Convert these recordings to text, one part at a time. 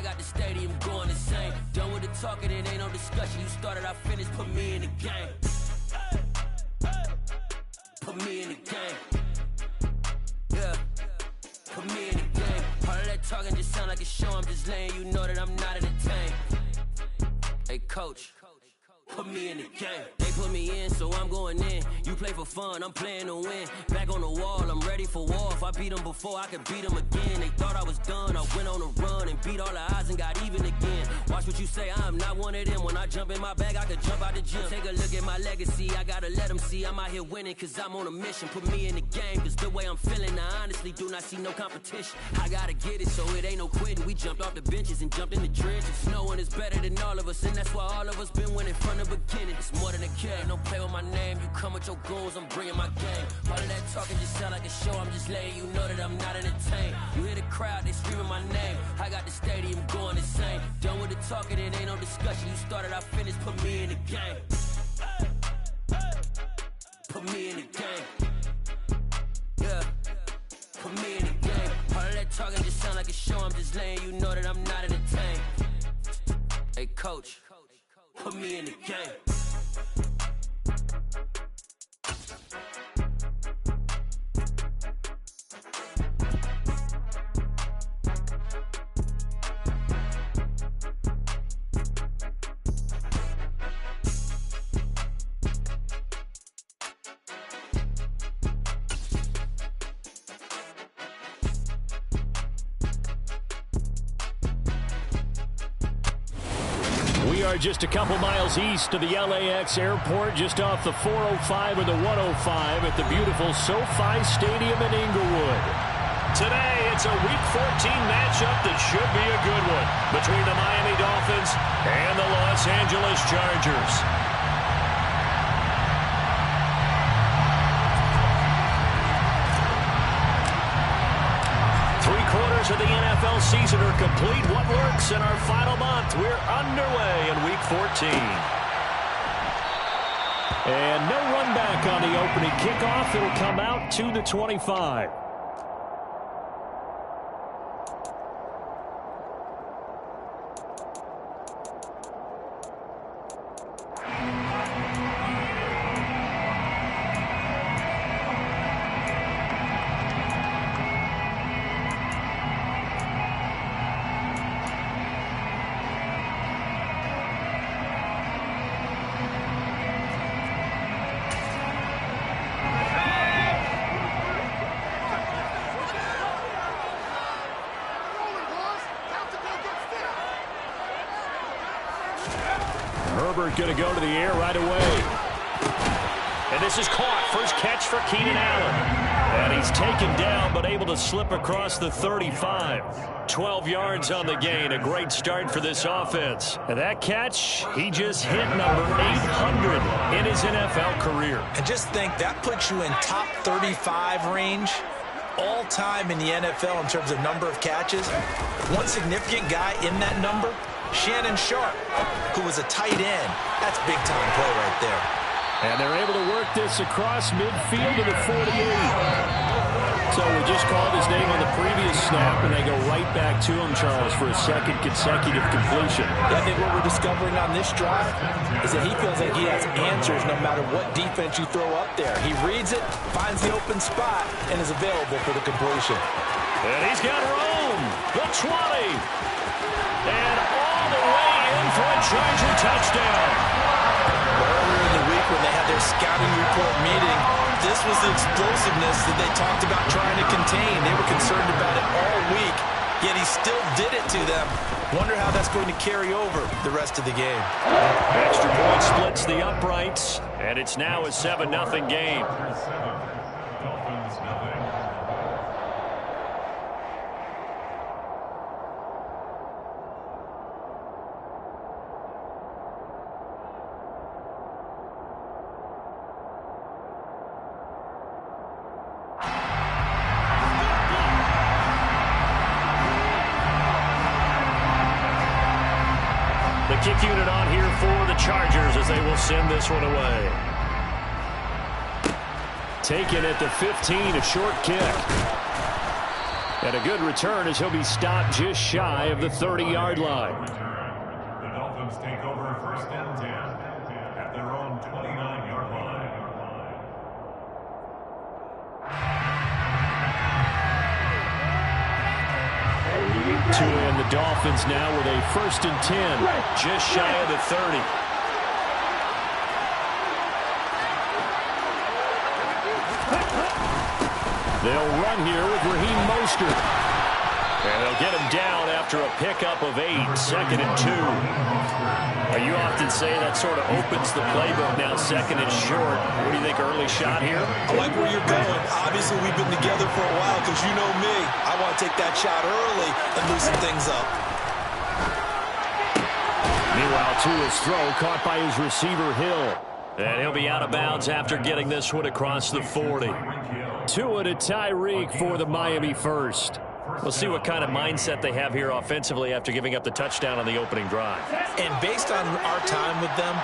I got the stadium going insane. Done with the talking, it ain't no discussion. You started, I finished, put me in the game. Put me in the game. Yeah. Put me in the game. All of that talking just sound like a show. I'm just letting you know that I'm not entertained. Hey, coach. Put me in the game. They put me in, so I'm going in. You play for fun, I'm playing to win. Back on the wall, I'm ready for war. If I beat them before, I could beat them again. They thought I was done, I went on a run and beat all the odds and got even again. Watch what you say, I'm not one of them. When I jump in my bag, I could jump out the gym. Take a look at my legacy, I gotta let them see I'm out here winning, cause I'm on a mission. Put me in the game, cause the way I'm feeling, I honestly do not see no competition. I gotta get it, so it ain't no quitting. We jumped off the benches and jumped in the trenches. No one is better than all of us, and that's why all of us been winning from the beginning. It's more than a game, don't play with my name. You come with your goons, I'm bringing my game. All of that talking just sound like a show. I'm just letting you know that I'm not entertained. You hear the crowd, they screaming my name. I got the stadium going insane. Done with the talking, it ain't no discussion. You started, I finished, put me in the game. Put me in the game. Yeah. Put me in the game. All of that talking just sound like a show. I'm just letting you know that I'm not entertained. Hey, coach. Put me in the game. We are just a couple miles east of the LAX airport, just off the 405 or the 105 at the beautiful SoFi Stadium in Inglewood. Today, it's a Week 14 matchup that should be a good one between the Miami Dolphins and the Los Angeles Chargers. Of the NFL season are complete. What works in our final month? We're underway in Week 14. And no run back on the opening kickoff. It'll come out to the 25. Herbert going to go to the air right away. And this is caught. First catch for Keenan Allen. And he's taken down, but able to slip across the 35. 12 yards on the gain. A great start for this offense. And that catch, he just hit number 800 in his NFL career. And just think, that puts you in top 35 range all time in the NFL in terms of number of catches. One significant guy in that number, Shannon Sharp, who was a tight end. That's big-time play right there. And they're able to work this across midfield to the 48. So we just called his name on the previous snap, and they go right back to him, Charles, for a second consecutive completion. I think what we're discovering on this drive is that he feels like he has answers no matter what defense you throw up there. He reads it, finds the open spot, and is available for the completion. And he's got Rome, the 20. And all the way in for a Charger touchdown. Earlier in the week when they had their scouting report meeting, this was the explosiveness that they talked about trying to contain. They were concerned about it all week, yet he still did it to them. Wonder how that's going to carry over the rest of the game. Extra point splits the uprights, and it's now a 7-0 game. Kick unit on here for the Chargers as they will send this one away. Taken at the 15, a short kick. And a good return as he'll be stopped just shy of the 30-yard line. The Dolphins take over 1st and 10 at their own 29-yard line. And the Dolphins now with a 1st and 10, just shy of the 30. They'll run here with Raheem Mostert. And they'll get him down after a pickup of 8, 2nd and 2. You often say that sort of opens the playbook. Now 2nd and short. What do you think, early shot here? I like where you're going. Obviously, we've been together for a while because you know me. I want to take that shot early and loosen things up. Meanwhile, Tua's throw caught by his receiver, Hill. And he'll be out of bounds after getting this one across the 40. Tua to Tyreek for the Miami first. We'll see what kind of mindset they have here offensively after giving up the touchdown on the opening drive. And based on our time with them,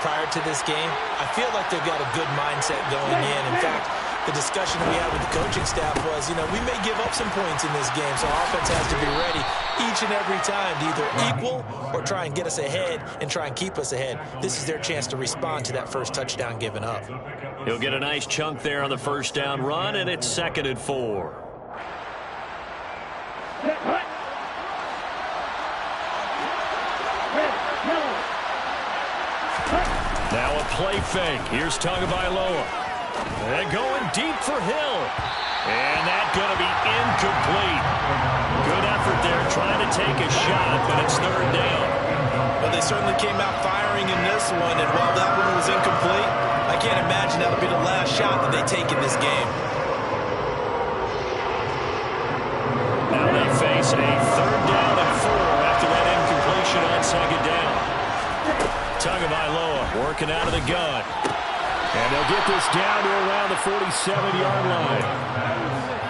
prior to this game, I feel like they've got a good mindset going in. In fact, the discussion we had with the coaching staff was, we may give up some points in this game, so our offense has to be ready each and every time to either equal or try and get us ahead and try and keep us ahead. This is their chance to respond to that first touchdown given up. He'll get a nice chunk there on the first down run, and it's 2nd and 4. Now a play fake. Here's Tagovailoa. And going deep for Hill. And that's going to be incomplete. Good effort there trying to take a shot, but it's 3rd down. Well, they certainly came out firing in this one, and while that one was incomplete, I can't imagine that'll be the last shot that they take in this game. Now they face a 3rd down and 4 after that incompletion on 2nd down. Tagovailoa working out of the gun. And they'll get this down to around the 47-yard line.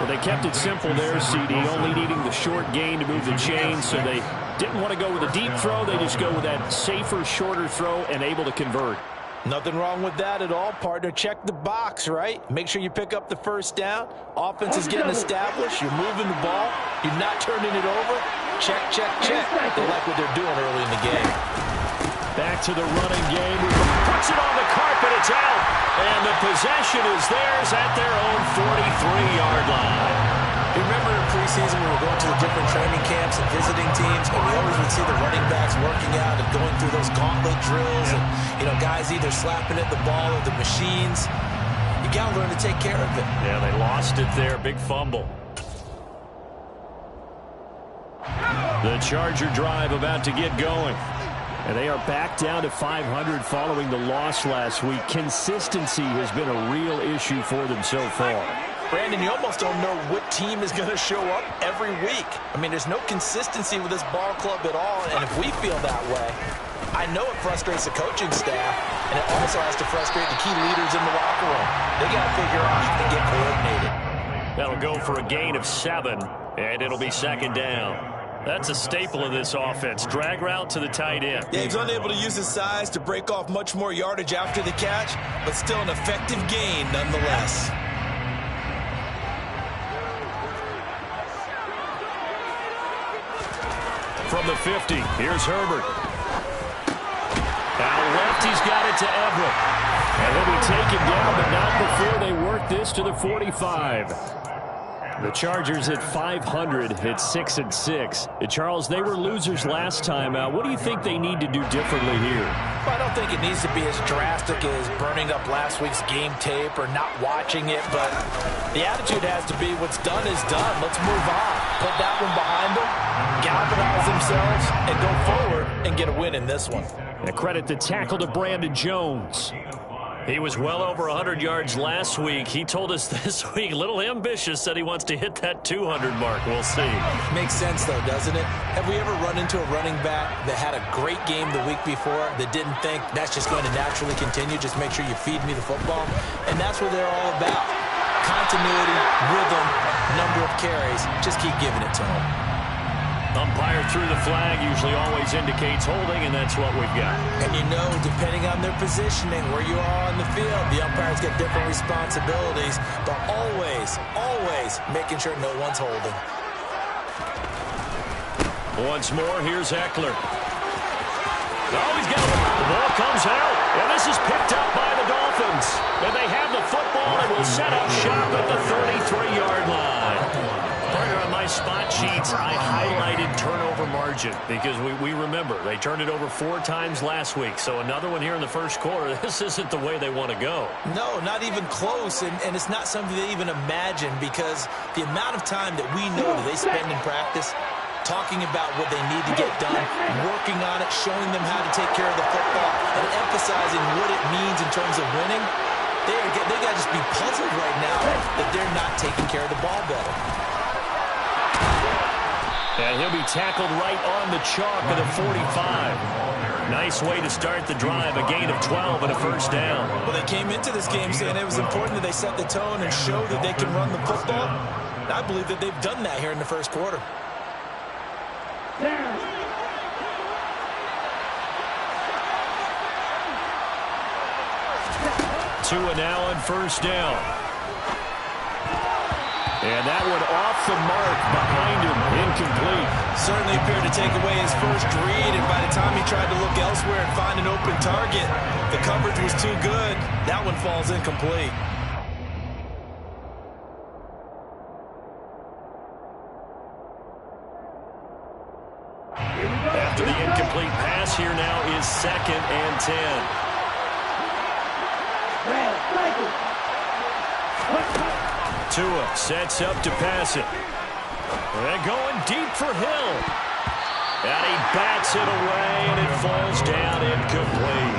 Well, they kept it simple there, CD, only needing the short gain to move the chains, so they didn't want to go with a deep throw. They just go with that safer, shorter throw and able to convert. Nothing wrong with that at all, partner. Check the box, right? Make sure you pick up the first down. Offense is getting established. You're moving the ball. You're not turning it over. Check, check, check. They like what they're doing early in the game. Back to the running game. Puts it on the carpet. It's out. And the possession is theirs at their own 43-yard line. Remember in preseason we were going to the different training camps and visiting teams, and we always would see the running backs working out and going through those gauntlet drills and, guys either slapping at the ball or the machines. You got to learn to take care of it. Yeah, they lost it there. Big fumble. The Charger drive about to get going. And they are back down to 500 following the loss last week. Consistency has been a real issue for them so far. Brandon, you almost don't know what team is going to show up every week. I mean, there's no consistency with this ball club at all, and if we feel that way, I know it frustrates the coaching staff, and it also has to frustrate the key leaders in the locker room. They got to figure out how to get coordinated. That'll go for a gain of 7, and it'll be 2nd down. That's a staple of this offense. Drag route to the tight end. Yeah, he's unable to use his size to break off much more yardage after the catch, but still an effective gain nonetheless. From the 50, here's Herbert. Out left, he's got it to Everett. And he'll be taken down, but not before they work this to the 45. The Chargers at 500 hit 6-6. Charles, they were losers last time. What do you think they need to do differently here? Well, I don't think it needs to be as drastic as burning up last week's game tape or not watching it, but the attitude has to be what's done is done. Let's move on. Put that one behind them, galvanize themselves, and go forward and get a win in this one. And credit the tackle to Brandon Jones. He was well over 100 yards last week. He told us this week, a little ambitious, said he wants to hit that 200 mark. We'll see. Makes sense, though, doesn't it? Have we ever run into a running back that had a great game the week before that didn't think that's just going to naturally continue? Just make sure you feed me the football. And that's what they're all about. Continuity, rhythm, number of carries. Just keep giving it to them. Umpire through the flag usually always indicates holding, and that's what we've got. And depending on their positioning, where you are on the field, the umpires get different responsibilities, but always, always making sure no one's holding. Once more, here's Eckler. Oh, he's got the ball comes out, and this is picked up by the Dolphins. And they have the football and will set up shop at the 33-yard line. Partner, on my spot sheets, I highlighted turnover margin because we remember they turned it over 4 times last week. So another one here in the first quarter. This isn't the way they want to go. No, not even close, and it's not something they even imagine because the amount of time that we know that they spend in practice talking about what they need to get done, working on it, showing them how to take care of the football, and emphasizing what it means in terms of winning. They got to just be puzzled right now that they're not taking care of the ball better. And he'll be tackled right on the chalk of the 45. Nice way to start the drive, a gain of 12 and a first down. Well, they came into this game saying it was important that they set the tone and show that they can run the football. And I believe that they've done that here in the first quarter. Tua now on first down. And that one off the mark behind him, incomplete. Certainly appeared to take away his first read, and by the time he tried to look elsewhere and find an open target, the coverage was too good. That one falls incomplete. After the incomplete pass, here now is 2nd and 10. Tua sets up to pass it. And going deep for Hill. And he bats it away, and it falls down incomplete.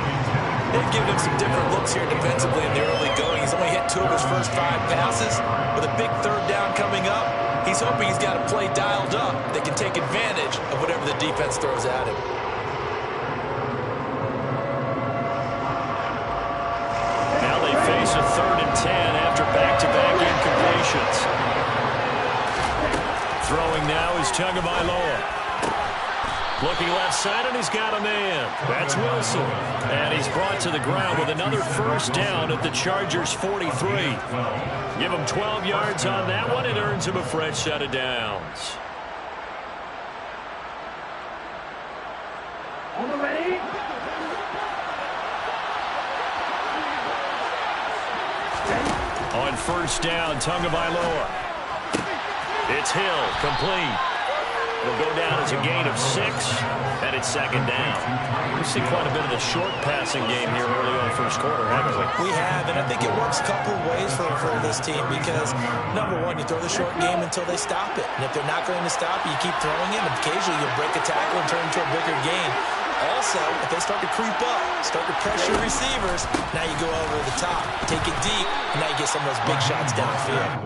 They've given him some different looks here defensively in the early going. He's only hit 2 of his first 5 passes. With a big 3rd down coming up, he's hoping he's got a play dialed up that can take advantage of whatever the defense throws at him. Now they face a 3rd and 10 after back-to-back incompletions. Throwing now is Tagovailoa. Looking left side, and he's got a man. That's Wilson. And he's brought to the ground with another first down at the Chargers' 43. Give him 12 yards on that one. It earns him a fresh set of downs. On first down, Tagovailoa. It's Hill, complete. Will go down as a gain of 6, and it's 2nd down. We've seen quite a bit of the short passing game here early on first quarter, haven't we? We have, and I think it works a couple of ways for this team because, number one, you throw the short game until they stop it. And if they're not going to stop it, you keep throwing it, and occasionally you'll break a tackle and turn into a bigger gain. Also, if they start to creep up, start to pressure receivers, now you go over the top, take it deep, and now you get some of those big shots downfield.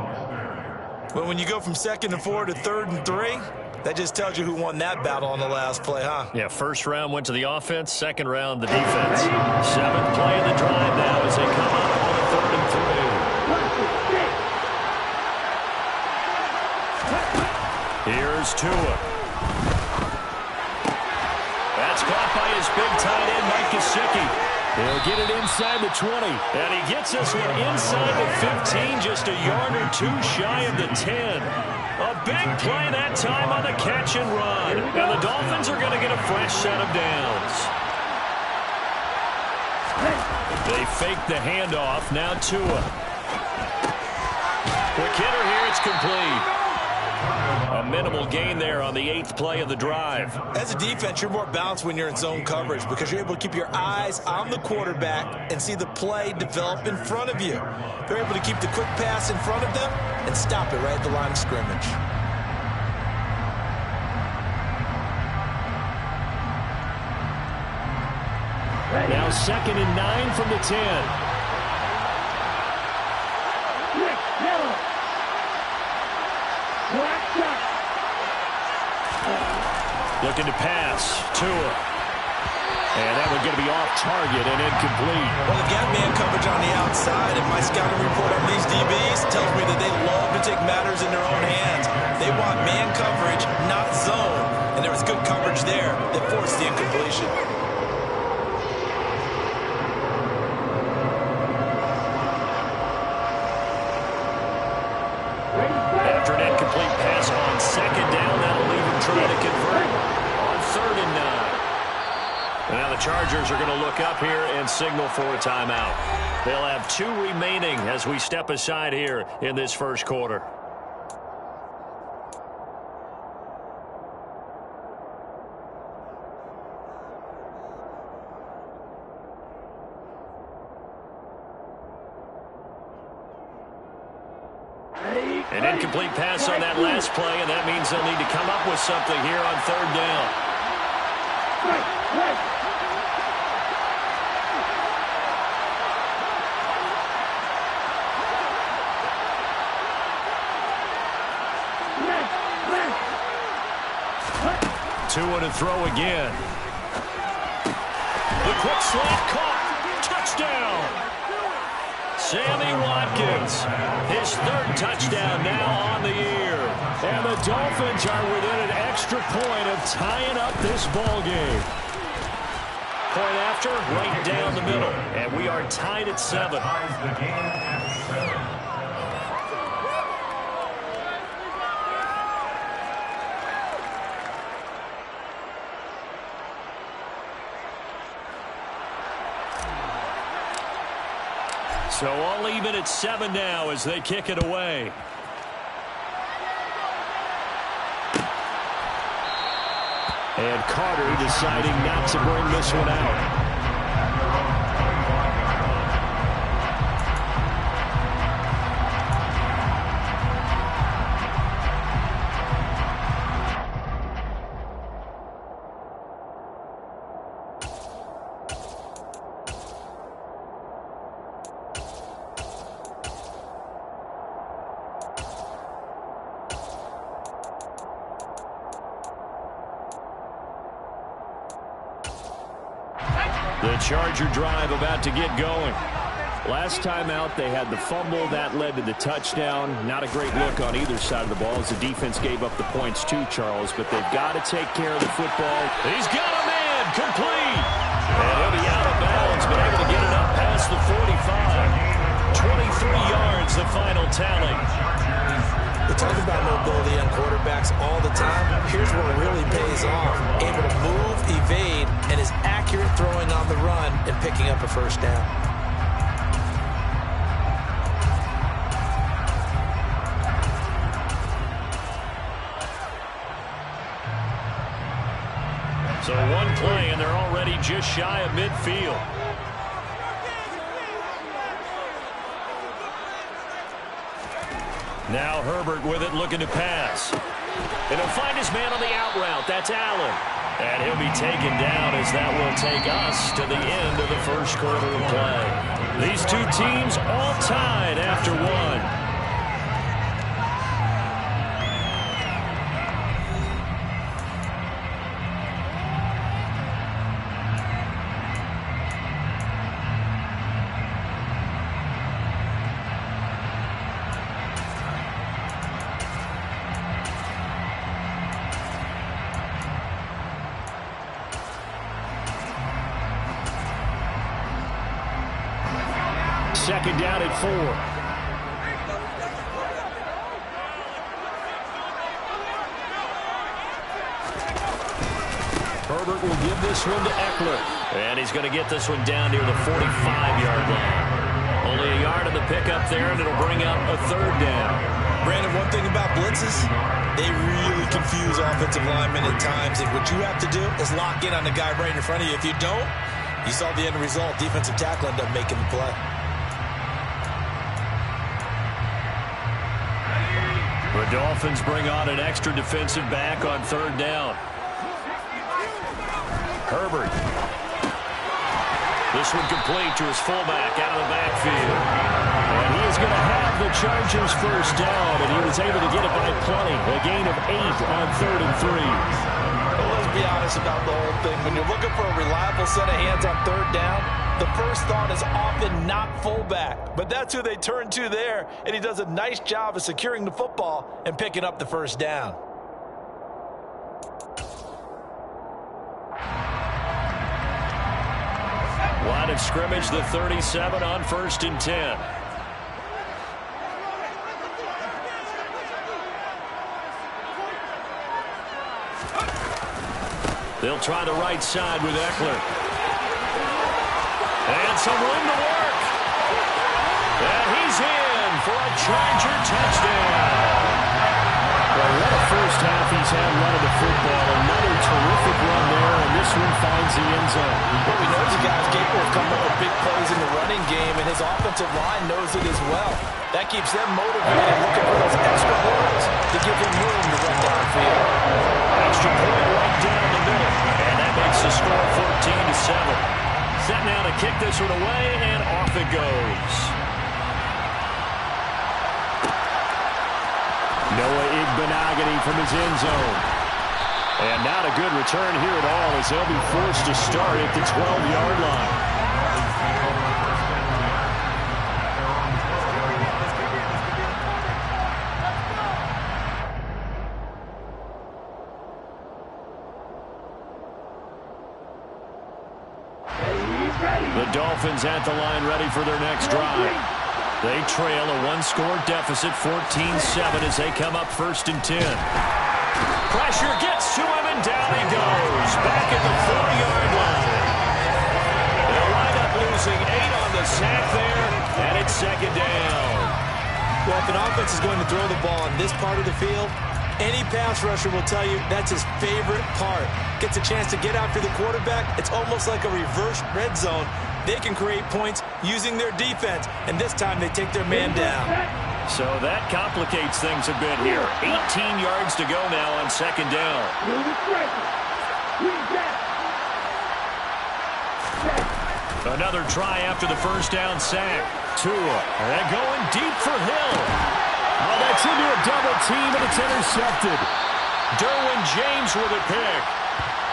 Well, when you go from 2nd and 4 to 3rd and 3, that just tells you who won that battle on the last play, huh? Yeah, first round went to the offense, second round the defense. 7th play of the drive now as they come up on a 3rd and 3. Here's Tua. That's caught by his big tight end, Mike Gesicki. He'll get it inside the 20. And he gets this one inside the 15, just a yard or 2 shy of the 10. A big play that time on the catch and run. And the Dolphins are going to get a fresh set of downs. They fake the handoff. Now Tua. Quick hitter here. It's complete. A minimal gain there on the 8th play of the drive. As a defense, you're more balanced when you're in zone coverage because you're able to keep your eyes on the quarterback and see the play develop in front of you. They're able to keep the quick pass in front of them and stop it right at the line of scrimmage. Now 2nd and 9 from the 10. Looking to pass. Tua. And that one's going to be off target and incomplete. Well, they've got man coverage on the outside, and my scouting report on these DBs tells me that they love to take matters in their own hands. They want man coverage, not zone. And there was good coverage there that forced the incompletion. After an incomplete pass on 2nd down, that'll leave him trying to convert. Now the Chargers are going to look up here and signal for a timeout. They'll have 2 remaining as we step aside here in this first quarter. An incomplete pass on that last play, and that means they'll need to come up with something here on 3rd down. Two to throw again. The quick slant caught. Touchdown. Sammy Watkins, his 3rd touchdown now on the year. And the Dolphins are within an extra point of tying up this ball game. Point after, right down the middle. And we are tied at 7. So all even at 7 now as they kick it away. And Carter deciding not to bring this one out. The Charger drive about to get going. Last time out, they had the fumble. That led to the touchdown. Not a great look on either side of the ball as the defense gave up the points too, Charles. But they've got to take care of the football. He's got a man complete. And he'll be out of bounds, but able to get it up past the 45. 23 yards, the final tally. We talk about mobility on quarterbacks all the time. Here's where it really pays off. Able to move, evade, and is accurate throwing on the run and picking up a first down. So one play, and they're already just shy of midfield. Now Herbert with it, looking to pass. And he'll find his man on the out route. That's Allen. And he'll be taken down as that will take us to the end of the first quarter of play. These two teams all tied after 1. Second down at 4. Herbert will give this one to Eckler. And he's going to get this one down near the 45-yard line. Only a yard on the pickup there, and it'll bring up a 3rd down. Brandon, one thing about blitzes, they really confuse offensive linemen at times. And what you have to do is lock in on the guy right in front of you. If you don't, you saw the end result. Defensive tackle ended up making the play. The Dolphins bring on an extra defensive back on 3rd down. Herbert. This one complete to his fullback out of the backfield. And he is going to have the Chargers first down, and he was able to get it by plenty. A gain of 8 on 3rd and 3. Well, let's be honest about the whole thing. When you're looking for a reliable set of hands on 3rd down, the first thought is often not fullback. But that's who they turn to there, and he does a nice job of securing the football and picking up the first down. Line of scrimmage, the 37 on 1st and 10. They'll try the right side with Eckler. And some room to work. And he's in for a Charger touchdown. Well, what a first half he's had running the football. Another terrific run there, and this one finds the end zone. Well, we know the guy's capable of coming up with big plays in the running game, and his offensive line knows it as well. That keeps them motivated, looking for those extra holes to give him room to run downfield. Extra point right down the middle, and that makes the score 14-7. Set now to kick this one away, and off it goes. Noah Igbenogany from his end zone. And not a good return here at all as they'll be forced to start at the 12-yard line. The Dolphins at the line ready for their next drive. They trail a one-score deficit, 14-7, as they come up 1st and 10. Pressure gets to him, and down he goes. Back at the 4-yard line. They'll wind up losing 8 on the sack there, and it's 2nd down. Well, if an offense is going to throw the ball on this part of the field, any pass rusher will tell you that's his favorite part. Gets a chance to get after the quarterback. It's almost like a reverse red zone. They can create points using their defense, and this time they take their man down. So that complicates things a bit here. 18 yards to go now on 2nd down. Another try after the first down sack. Tua, and going deep for Hill. Oh, that's into a double team, and it's intercepted. Derwin James with a pick.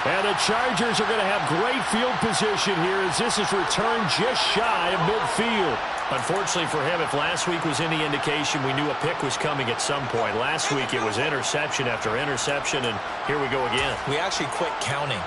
And the Chargers are going to have great field position here as this is returned just shy of midfield. Unfortunately for him, if last week was any indication, we knew a pick was coming at some point. Last week it was interception after interception, and here we go again. We actually quit counting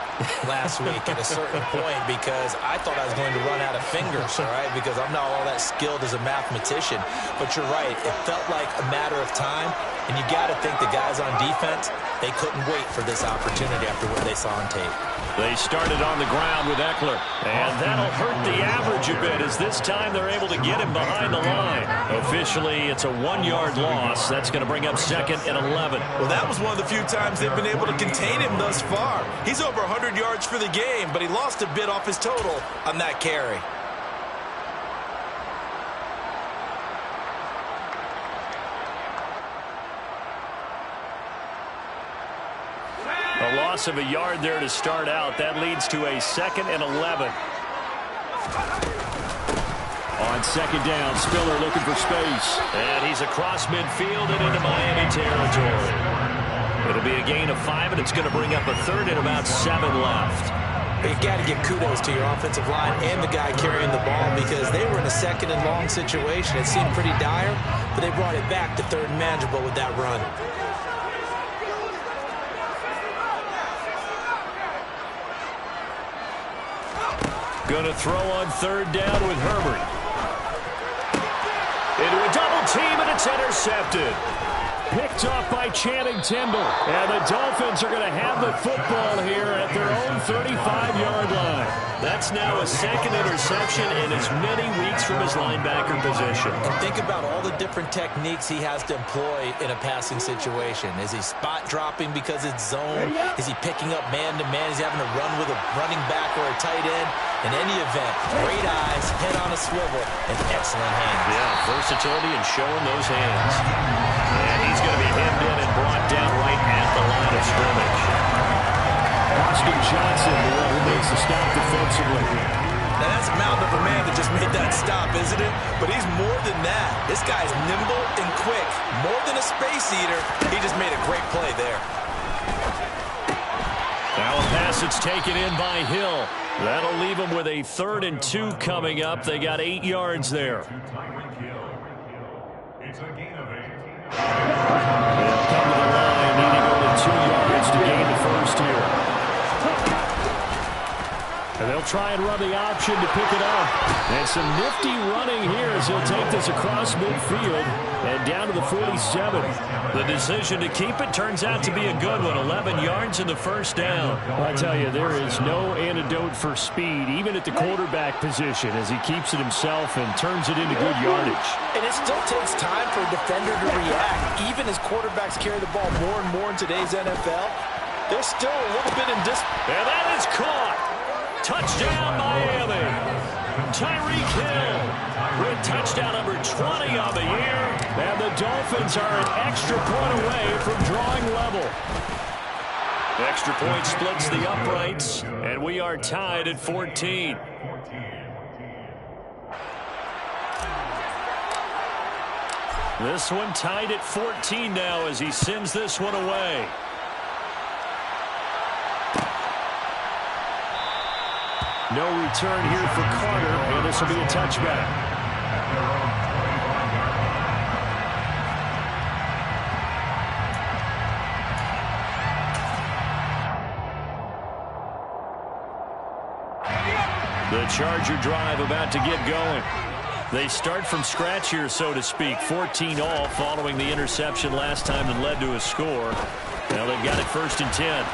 last week at a certain point because I thought I was going to run out of fingers, all right, because I'm not all that skilled as a mathematician. But you're right, it felt like a matter of time, and you got to think the guys on defense, they couldn't wait for this opportunity after what they saw on tape. They started on the ground with Eckler, and that'll hurt the average a bit as this time they're able to get him behind the line. Officially, it's a 1-yard loss. That's going to bring up 2nd and 11. Well, that was one of the few times they've been able to contain him thus far. He's over 100 yards for the game, but he lost a bit off his total on that carry. A loss of a yard there to start out. That leads to a 2nd and 11. On 2nd down, Spiller looking for space. And he's across midfield and into Miami territory. It'll be a gain of 5, and it's going to bring up a 3rd and about 7 left. You got to give kudos to your offensive line and the guy carrying the ball because they were in a 2nd and long situation. It seemed pretty dire, but they brought it back to 3rd and manageable with that run. Going to throw on 3rd down with Herbert. Into a double team, and it's intercepted. Picked off by Channing Tindall. And the Dolphins are going to have the football here at their own 35-yard line. That's now a 2nd interception in as many weeks from his linebacker position. And think about all the different techniques he has to employ in a passing situation. Is he spot dropping because it's zone? Is he picking up man-to-man? Is he having to run with a running back or a tight end? In any event, great eyes, head on a swivel, and excellent hands. Yeah, versatility and showing those hands. And he's going to be hemmed in and brought down right at the line of scrimmage. Austin Johnson, the one who makes the stop defensively. Now that's a mountain of a man that just made that stop, isn't it? But he's more than that. This guy's nimble and quick. More than a space eater. He just made a great play there. Now a pass that's taken in by Hill. That'll leave him with a 3rd and 2 coming up. They got 8 yards there. It's a gain of 8. They'll come to the line, needing only 2 yards to gain the first here. And they'll try and run the option to pick it up. And some nifty running here as he'll take this across midfield and down to the 47. The decision to keep it turns out to be a good one. 11 yards in the first down. Well, I tell you, there is no antidote for speed, even at the quarterback position, as he keeps it himself and turns it into good yardage. And it still takes time for a defender to react. Even as quarterbacks carry the ball more and more in today's NFL, they're still a little bit in And that is caught. Touchdown, Miami. Tyreek Hill with touchdown number 20 on the year. And the Dolphins are an extra point away from drawing level. Extra point splits the uprights, and we are tied at 14. This one tied at 14 now as he sends this one away. No return here for Carter, and this will be a touchback. The Charger drive about to get going. They start from scratch here, so to speak. 14 all following the interception last time that led to a score. Now they've got it 1st and 10.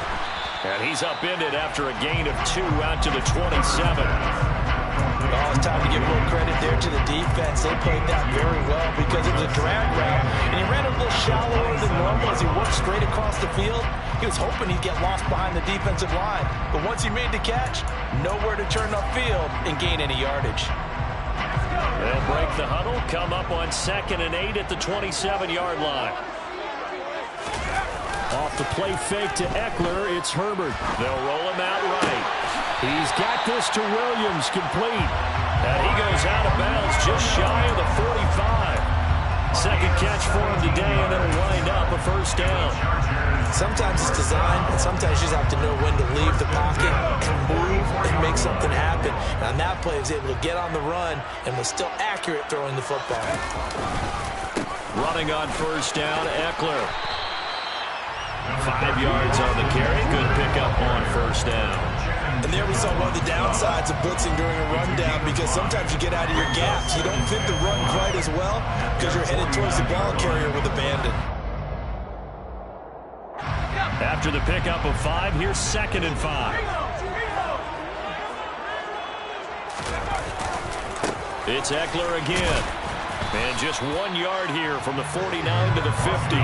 And he's upended after a gain of 2 out to the 27. Oh, it's time to give a little credit there to the defense. They played that very well because it was a drag route, and he ran a little shallower than normal as he worked straight across the field. He was hoping he'd get lost behind the defensive line, but once he made the catch, nowhere to turn upfield and gain any yardage. They'll break the huddle, come up on 2nd and 8 at the 27-yard line. Off the play fake to Eckler, it's Herbert. They'll roll him out right. He's got this to Williams, complete. And he goes out of bounds just shy of the 45. Second catch for him today, and it'll wind up a 1st down. Sometimes it's design, and sometimes you just have to know when to leave the pocket and move and make something happen. And on that play, he was able to get on the run and was still accurate throwing the football. Running on 1st down, Eckler. 5 yards on the carry. Good pickup on 1st down. And there we saw one of the downsides of blitzing during a rundown, because sometimes you get out of your gaps. You don't fit the run quite as well because you're headed towards the ball carrier with abandon. After the pickup of 5, here's 2nd and 5. It's Eckler again. And just 1 yard here from the 49 to the 50.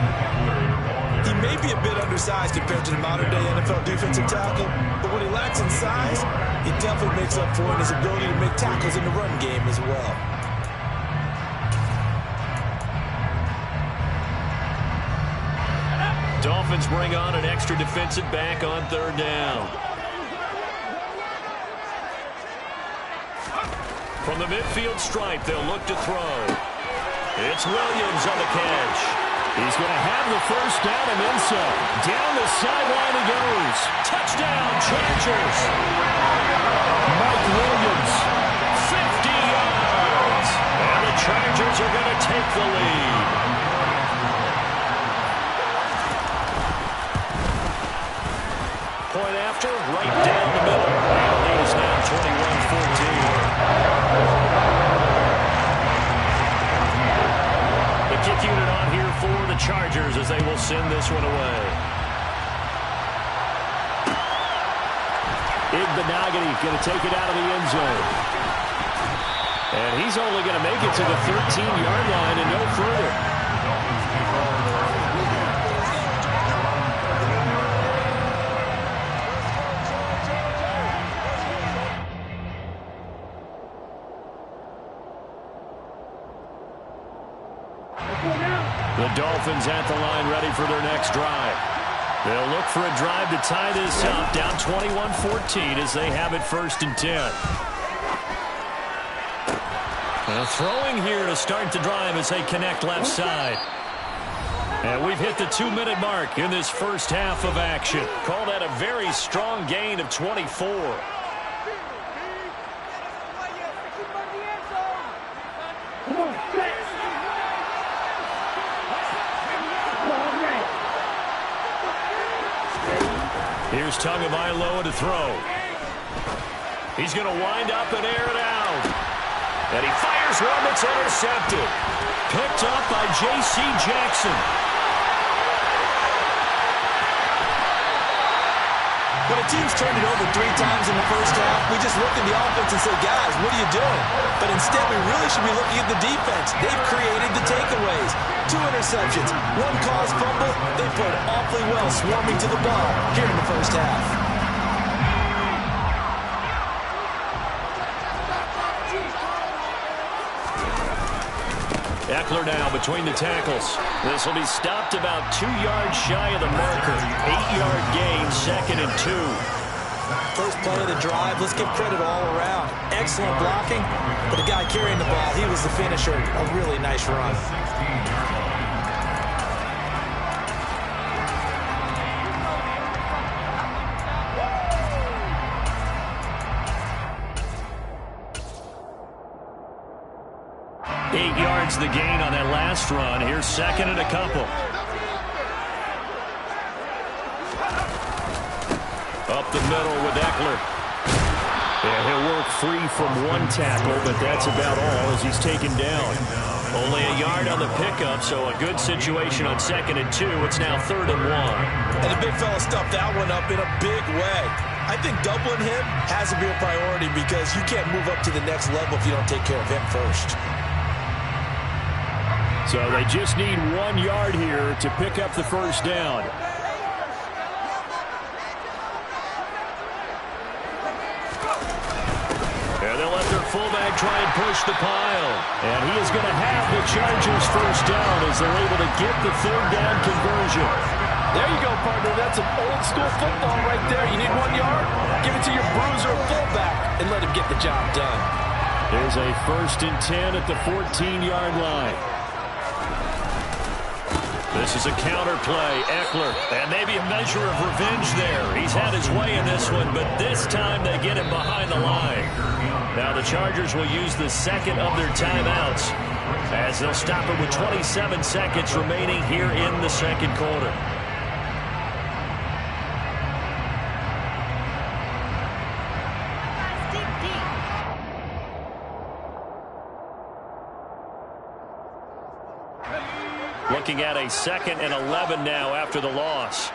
He may be a bit undersized compared to the modern-day NFL defensive tackle, but when he lacks in size, he definitely makes up for it in his ability to make tackles in the run game as well. Dolphins bring on an extra defensive back on 3rd down. From the midfield stripe, they'll look to throw. It's Williams on the catch. He's going to have the 1st down and then some. Down the sideline he goes. Touchdown, Chargers. Mike Williams, 50 yards. And the Chargers are going to take the lead. Point after, right down the middle. And the lead is now 21-14. Kick unit on here for the Chargers as they will send this one away. Igbenogany going to take it out of the end zone. And he's only going to make it to the 13-yard line and no further. The Dolphins at the line ready for their next drive. They'll look for a drive to tie this up, down 21-14 as they have it 1st and 10. Now throwing here to start the drive as they connect left side. And we've hit the 2-minute mark in this first half of action. Call that a very strong gain of 24. Here's Tagovailoa to throw. He's going to wind up and air it out. And he fires one that's intercepted. Picked up by J.C. Jackson. When a team's turned it over 3 times in the first half, we just look at the offense and say, guys, what are you doing? But instead, we really should be looking at the defense. They've created the takeaways. 2 interceptions, 1 caused fumble. They played awfully well swarming to the ball here in the first half. Eckler now between the tackles. This will be stopped about 2 yards shy of the marker. 8-yard gain, 2nd and 2. First play of the drive, let's give credit all around. Excellent blocking, but the guy carrying the ball, he was the finisher. A really nice run. The gain on that last run. Here's 2nd and a couple. Up the middle with Eckler. Yeah, he'll work free from 1 tackle, but that's about all as he's taken down. Only a yard on the pickup, so a good situation on 2nd and 2. It's now 3rd and 1. And the big fella stuffed that one up in a big way. I think doubling him has to be a priority because you can't move up to the next level if you don't take care of him first. So they just need 1 yard here to pick up the first down. And they'll let their fullback try and push the pile. And he is going to have the Chargers first down as they're able to get the 3rd down conversion. There you go, partner. That's an old-school football right there. You need 1 yard? Give it to your bruiser fullback and let him get the job done. There's a 1st and 10 at the 14-yard line. This is a counter play. Eckler, and maybe a measure of revenge there. He's had his way in this one, but this time they get him behind the line. Now the Chargers will use the 2nd of their timeouts as they'll stop it with 27 seconds remaining here in the 2nd quarter. Looking at a 2nd and 11 now after the loss.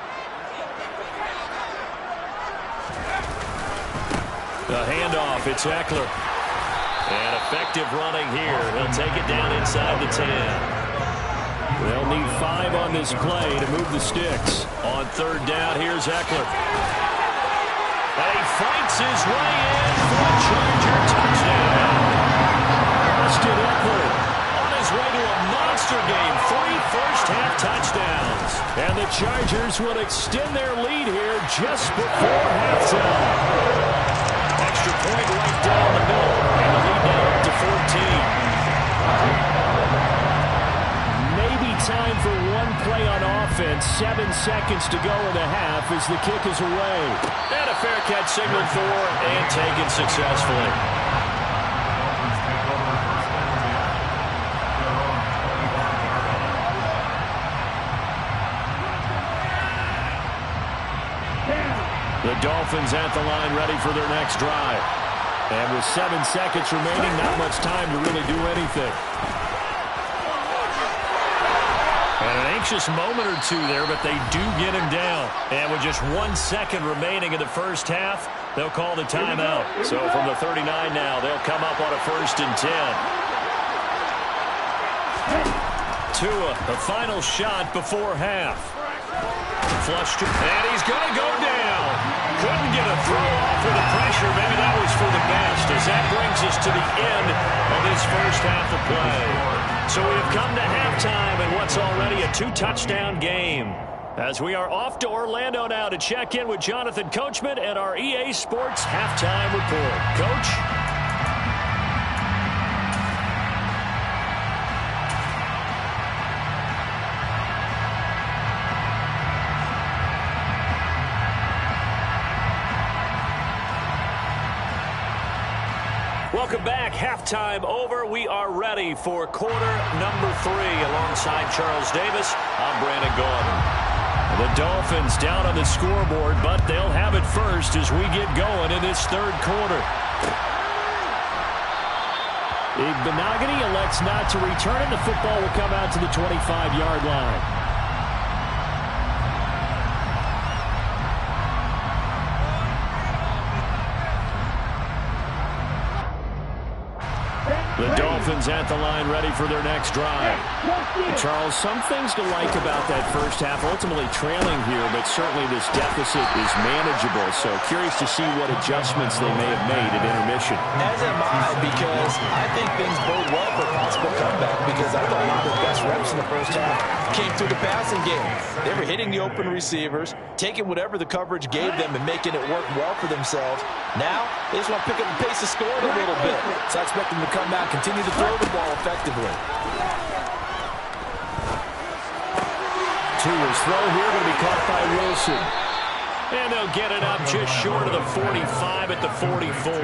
The handoff, it's Eckler. And effective running here. He'll take it down inside the 10. They'll need 5 on this play to move the sticks. On 3rd down, here's Eckler. And he fights his way in for a Charger touchdown. Austin Eckler on his way to a monster game. 3 first-half touchdowns. And the Chargers will extend their lead here just before halftime. Extra point right down the middle. And the lead now up to 14. Maybe time for 1 play on offense. 7 seconds to go in the half as the kick is away. And a fair catch signaled for and taken successfully. The Dolphins at the line ready for their next drive. And with 7 seconds remaining, not much time to really do anything. And an anxious moment or 2 there, but they do get him down. And with just 1 second remaining in the first half, they'll call the timeout. So from the 39 now, they'll come up on a 1st and 10. Tua, the final shot before half. Flushed, and he's going to go down. Couldn't get a throw off with the pressure. Maybe that was for the best, as that brings us to the end of this first half of play. So we have come to halftime in what's already a 2-touchdown game. As we are off to Orlando now to check in with Jonathan Coachman and our EA Sports Halftime Report. Coach? Welcome back. Halftime over. We are ready for quarter number 3 alongside Charles Davis. I'm Brandon Gordon. The Dolphins down on the scoreboard, but they'll have it first as we get going in this third quarter. Benogany elects not to return it. The football will come out to the 25-yard line. The Dolphins at the line ready for their next drive. Charles, some things to like about that first half. Ultimately trailing here, but certainly this deficit is manageable. So curious to see what adjustments they may have made at intermission. As am I, because I think things bode well for a possible comeback, because I thought a lot of the best reps in the first half came through the passing game. They were hitting the open receivers, taking whatever the coverage gave them and making it work well for themselves. Now, they just want to pick up the pace of scoring a little bit. So I expect them to come back, continue to throw the ball effectively. Tua's throw here going to be caught by Wilson. And they'll get it up just short of the 45 at the 44.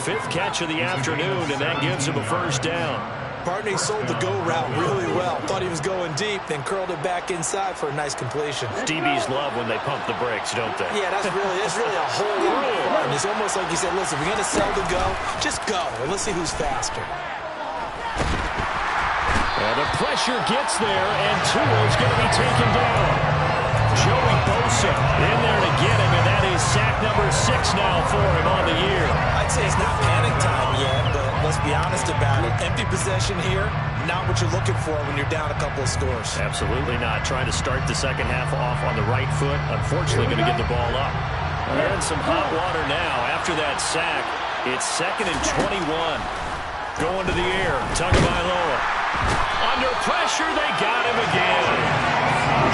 Fifth catch of the afternoon, and that gives him a first down. Partney sold the go route really well. Thought he was going deep, then curled it back inside for a nice completion. DBs love when they pump the brakes, don't they? Yeah, that's really a whole lot of fun. It's almost like you said, listen, if you're going to sell the go, just go, and let's see who's faster. Well, the pressure gets there, and Tua's going to be taken down. Joey Bosa in there to get him, and that is sack number 6 now for him on the year. I'd say it's not panic time yet, but let's be honest about it. Empty possession here, not what you're looking for when you're down a couple of scores. Absolutely not. Trying to start the second half off on the right foot. Unfortunately, going to get the ball up. They're in some hot water now. After that sack, it's 2nd and 21. Going to the air. Tagovailoa. Under pressure, they got him again.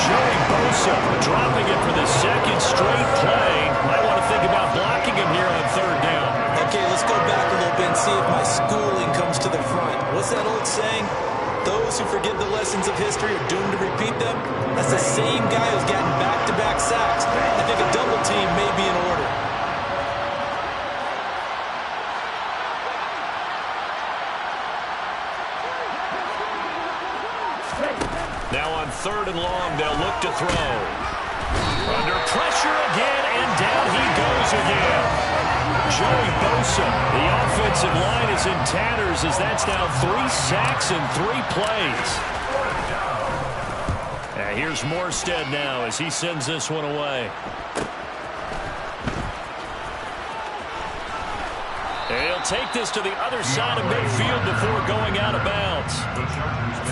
Joey Bosa dropping it for the second straight play. Might want to think about blocking him here on 3rd down. Okay, let's go back a little bit and see if my schooling comes to the front. What's that old saying? Those who forget the lessons of history are doomed to repeat them. That's the same guy who's gotten back-to-back sacks. I think a double team may be in order. Now on 3rd and long, they'll look to throw. Under pressure again, and down he goes again. Joey Bosa, the offensive line is in tatters as that's now 3 sacks in 3 plays. And here's Morstead now as he sends this one away. And he'll take this to the other side of midfield before going out of bounds.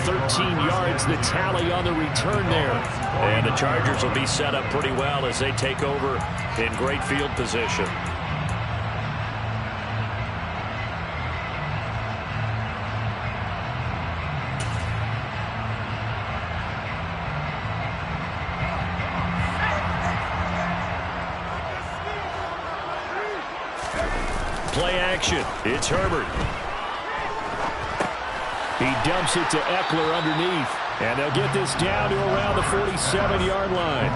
13 yards the tally on the return there. And the Chargers will be set up pretty well as they take over in great field position. Play action. It's Herbert. He dumps it to Eckler underneath. And they'll get this down to around the 47-yard line.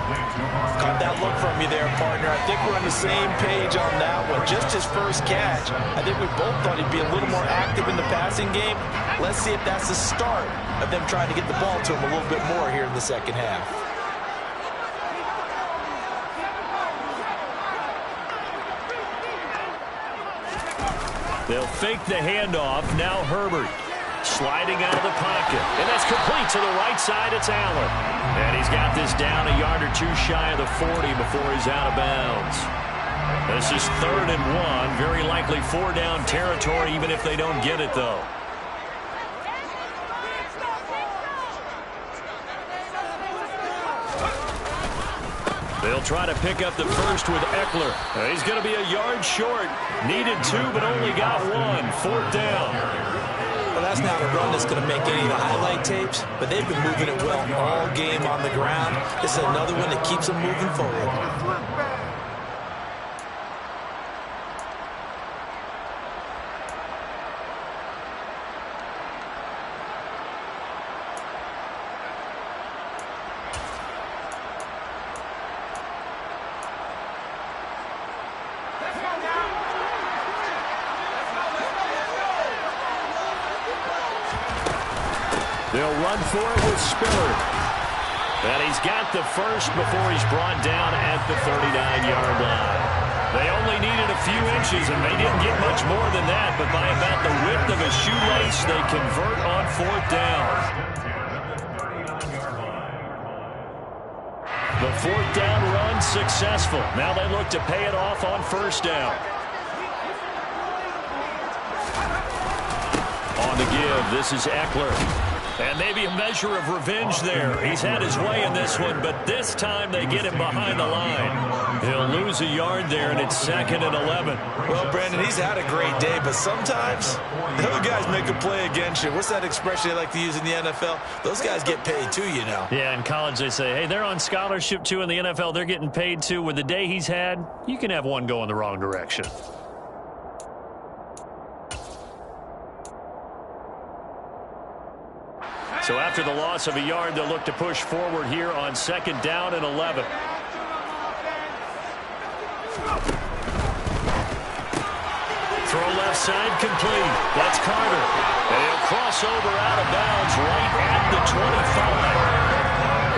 Caught that look from you there, partner. I think we're on the same page on that one. Just his first catch. I think we both thought he'd be a little more active in the passing game. Let's see if that's the start of them trying to get the ball to him a little bit more here in the second half. They'll fake the handoff. Now Herbert sliding out of the pocket. And that's complete to the right side. It's Allen. And he's got this down a yard or 2 shy of the 40 before he's out of bounds. This is 3rd and 1. Very likely 4-down territory even if they don't get it, though. They'll try to pick up the first with Eckler. He's going to be a yard short. Needed 2, but only got 1. 4th down. Well, that's not a run that's going to make any of the highlight tapes, but they've been moving it well all game on the ground. This is another one that keeps them moving forward. They'll run for it with Spiller. And he's got the first before he's brought down at the 39-yard line. They only needed a few inches, and they didn't get much more than that. But by about the width of a shoelace, they convert on fourth down. The fourth down run successful. Now they look to pay it off on first down. On the give, this is Eckler. And maybe a measure of revenge there. He's had his way in this one, but this time they get him behind the line. He'll lose a yard there, and it's 2nd and 11. Well, Brandon, he's had a great day, but sometimes the other guys make a play against you. What's that expression they like to use in the NFL? Those guys get paid too, you know. Yeah, in college they say, hey, they're on scholarship too. In the NFL, they're getting paid too. With the day he's had, you can have one go in the wrong direction. So after the loss of a yard, they'll look to push forward here on 2nd down and 11. Throw left side complete. That's Carter. And he'll cross over out of bounds right at the 25.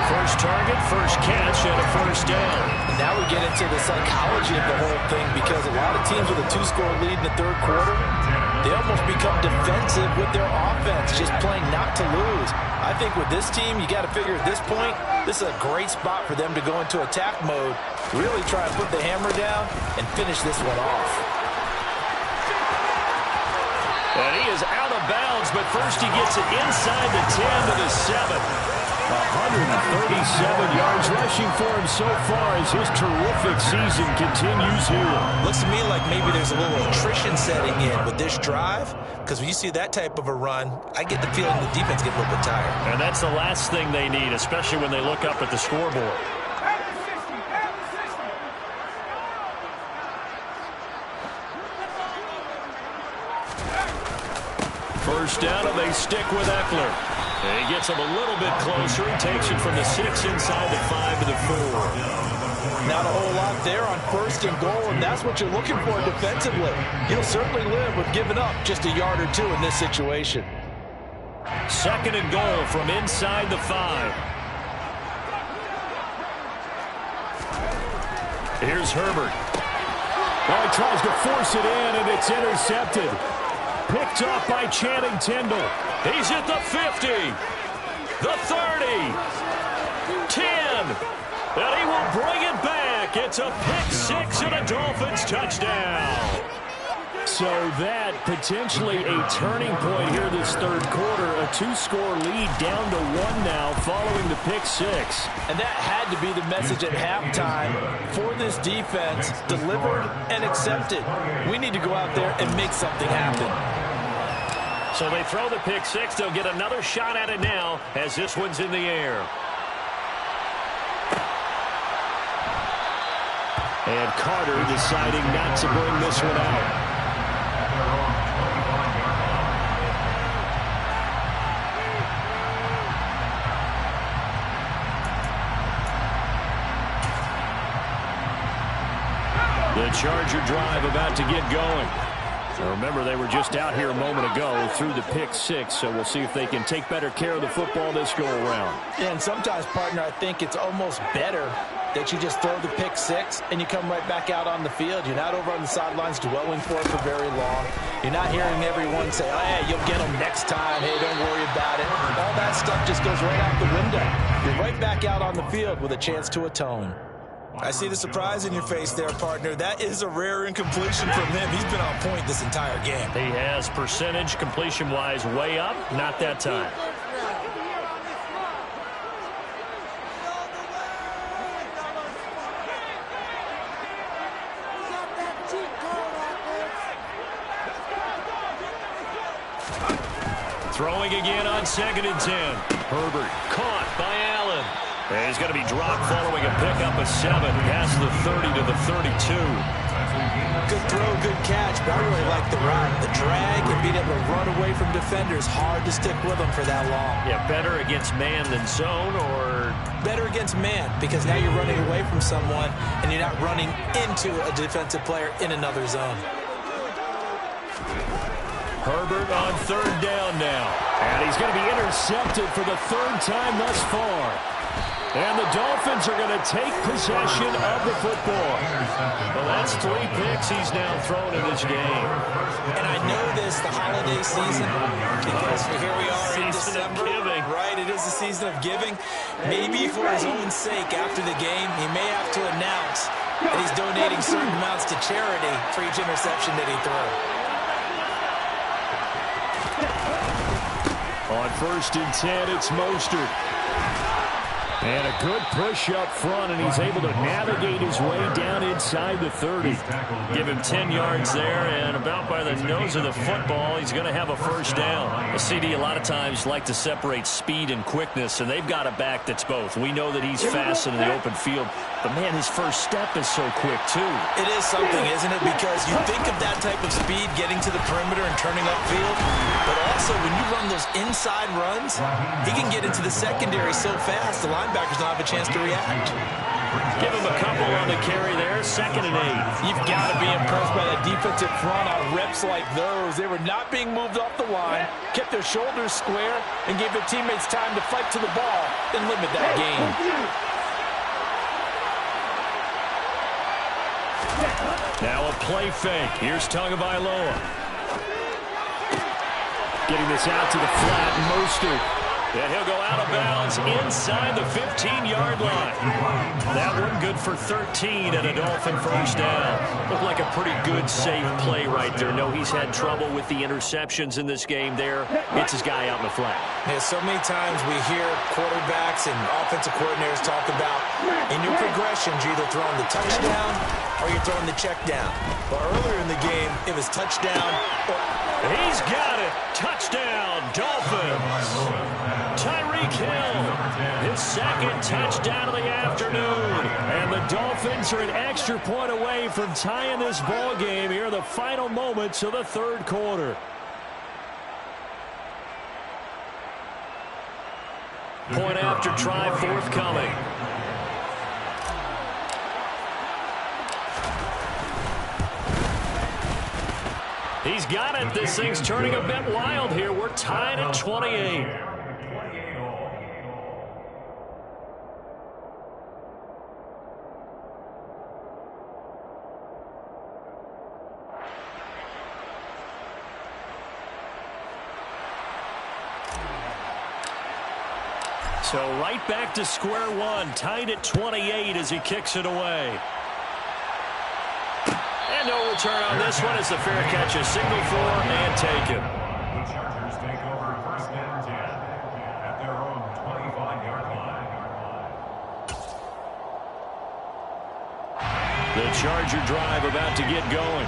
First target, first catch, and a first down. And now we get into the psychology of the whole thing, because a lot of teams with a 2-score lead in the third quarter, they almost become defensive with their offense, just playing not to lose. I think with this team, you got to figure at this point, this is a great spot for them to go into attack mode, really try and put the hammer down and finish this one off. And he is out of bounds, but first he gets it inside the 10 to the 7. 137 yards rushing for him so far as his terrific season continues here. Looks to me like maybe there's a little attrition setting in with this drive, because when you see that type of a run, I get the feeling the defense gets a little bit tired. And that's the last thing they need, especially when they look up at the scoreboard. First down, and they stick with Eckler. And he gets him a little bit closer. He takes it from the 6 inside the 5 to the 4. Not a whole lot there on 1st and goal, and that's what you're looking for defensively. You'll certainly live with giving up just a yard or two in this situation. 2nd and goal from inside the 5. Here's Herbert. Oh, he tries to force it in, and it's intercepted. Picked off by Channing Tindall. He's at the 50, the 30, 10, and he will bring it back. It's a pick 6 and a Dolphins touchdown. So that potentially a turning point here this third quarter. A 2-score lead down to 1 now following the pick 6. And that had to be the message at halftime for this defense. Delivered and accepted. We need to go out there and make something happen. So they throw the pick 6. They'll get another shot at it now as this one's in the air. And Carter deciding not to bring this one out. The Charger drive about to get going. Now remember, they were just out here a moment ago through the pick 6, so we'll see if they can take better care of the football this go-around. Yeah, and sometimes, partner, I think it's almost better that you just throw the pick 6 and you come right back out on the field. You're not over on the sidelines dwelling for it for very long. You're not hearing everyone say, oh, hey, you'll get them next time. Hey, don't worry about it. All that stuff just goes right out the window. You're right back out on the field with a chance to atone. I see the surprise in your face there, partner. That is a rare incompletion from him. He's been on point this entire game. He has percentage completion-wise way up. Not that time. Throwing again on 2nd and 10. Herbert caught by Allen. And he's going to be dropped following a pickup of 7 past the 30 to the 32. Good throw, good catch, but I really like the run. The drag and being able to run away from defenders. Hard to stick with them for that long. Yeah, better against man than zone, or? Better against man, because now you're running away from someone and you're not running into a defensive player in another zone. Herbert on 3rd down now. And he's going to be intercepted for the 3rd time thus far. And the Dolphins are going to take possession of the football. Well, that's 3 picks he's now thrown in this game. And I know this, the holiday season, because here we are in December. Right, it is the season of giving. Maybe for his own sake, after the game, he may have to announce that he's donating certain amounts to charity for each interception that he threw. On 1st and 10, it's Mostert. And a good push up front, and he's able to navigate his way down inside the 30. Give him 10 yards there, and about by the nose of the football, he's going to have a first down. A CD a lot of times like to separate speed and quickness, and they've got a back that's both. We know that he's fast in the open field, but, man, his first step is so quick, too. It is something, isn't it? Because you think of that type of speed getting to the perimeter and turning upfield, but also when you run those inside runs, he can get into the secondary so fast, the linebackers don't have a chance to react. Give him a couple on the carry there, 2nd and 8. You've got to be impressed by that defensive front on reps like those. They were not being moved off the line, kept their shoulders square, and gave their teammates time to fight to the ball and limit that game. Now a play fake. Here's Tagovailoa. Getting this out to the flat, Mostert. And he'll go out of bounds inside the 15-yard line. That one good for 13 and a Dolphin first down. Looked like a pretty good, safe play right there. No, he's had trouble with the interceptions in this game there. It's his guy out in the flat. Yeah, so many times we hear quarterbacks and offensive coordinators talk about in your progressions, you're either throwing the touchdown or you're throwing the check down. But earlier in the game, it was touchdown or... He's got it. Touchdown, Dolphins. Tyreek Hill, his 2nd touchdown of the afternoon. And the Dolphins are an extra point away from tying this ball game here in the final moments of the 3rd quarter. Point after try forthcoming. He's got it. This thing's turning a bit wild here. We're tied at 28. So right back to square one, tied at 28 as he kicks it away. And no return on this one as the fair catch is signaled for and taken. The Chargers take over 1st and 10 at their own 25-yard line. The Charger drive about to get going.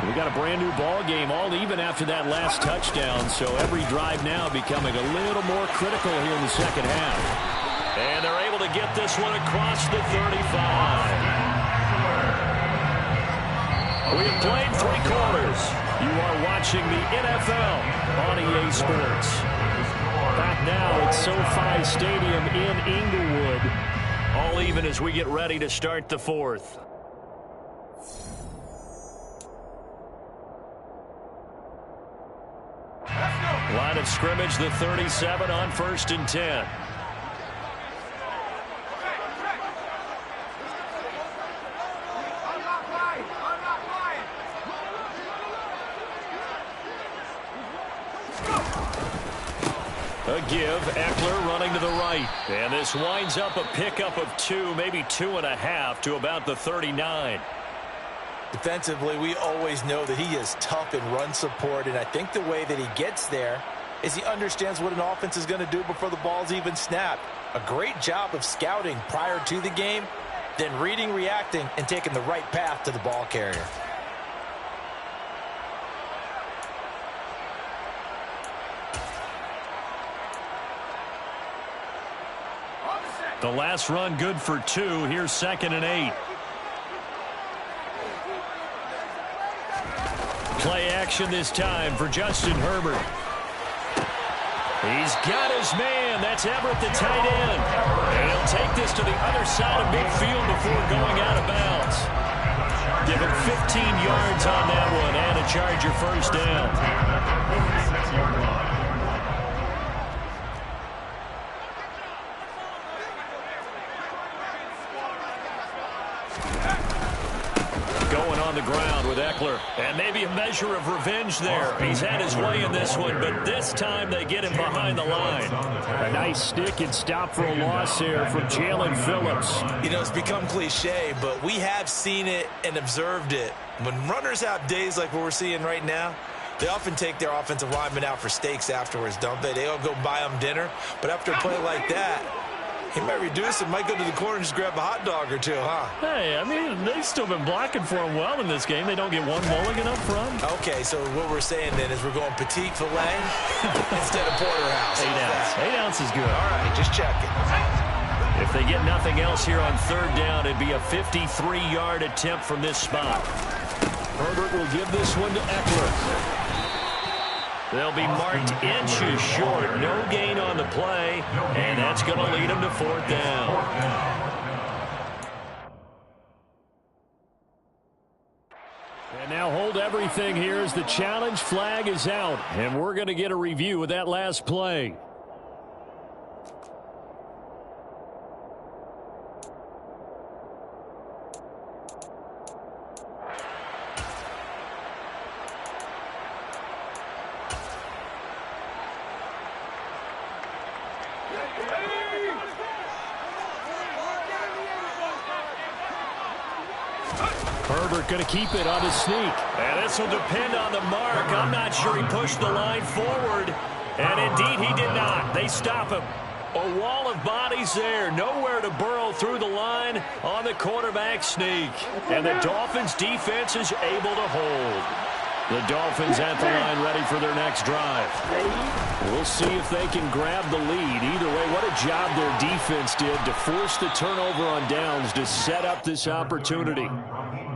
We got a brand new ball game, all even after that last touchdown, so every drive now becoming a little more critical here in the 2nd half. And they're able to get this one across the 35. We have played 3 quarters. You are watching the NFL on EA Sports. Back now at SoFi Stadium in Inglewood. All even as we get ready to start the 4th. Line of scrimmage, the 37 on 1st and 10. A give, Eckler running to the right. And this winds up a pickup of 2, maybe 2.5 to about the 39. Defensively, we always know that he is tough in run support, and I think the way that he gets there is he understands what an offense is going to do before the ball's even snapped. A great job of scouting prior to the game, then reading, reacting, and taking the right path to the ball carrier. The last run good for 2. Here's 2nd and 8. Play action this time for Justin Herbert. He's got his man. That's Everett, the tight end. And he'll take this to the other side of midfield before going out of bounds. Give him 15 yards on that one and a Charger first down. ground with Eckler. And maybe a measure of revenge there. He's had his way in this one, but this time they get him behind the line. A nice stick and stop for a loss here from Jalen Phillips. You know, it's become cliche, but we have seen it and observed it. When runners have days like what we're seeing right now, they often take their offensive linemen out for steaks afterwards, don't they? They all go buy them dinner. But after a play like that, he might reduce it, might go to the corner and just grab a hot dog or two, huh? Hey, I mean, they've still been blocking for him well in this game. They don't get one mulligan up front. Okay, so what we're saying then is we're going petite filet instead of porterhouse. 8 ounce. 8 ounce is good. All right, just checking. If they get nothing else here on third down, it'd be a 53-yard attempt from this spot. Herbert will give this one to Eckler. They'll be marked inches short. No gain on the play, and that's going to lead them to fourth down. And now hold everything here as the challenge flag is out. And we're going to get a review of that last play. Herbert going to keep it on his sneak. And this will depend on the mark. I'm not sure he pushed the line forward. And indeed, he did not. They stop him. A wall of bodies there. Nowhere to burrow through the line on the quarterback sneak. And the Dolphins' defense is able to hold. The Dolphins at the line ready for their next drive. We'll see if they can grab the lead. Either way, what a job their defense did to force the turnover on downs to set up this opportunity.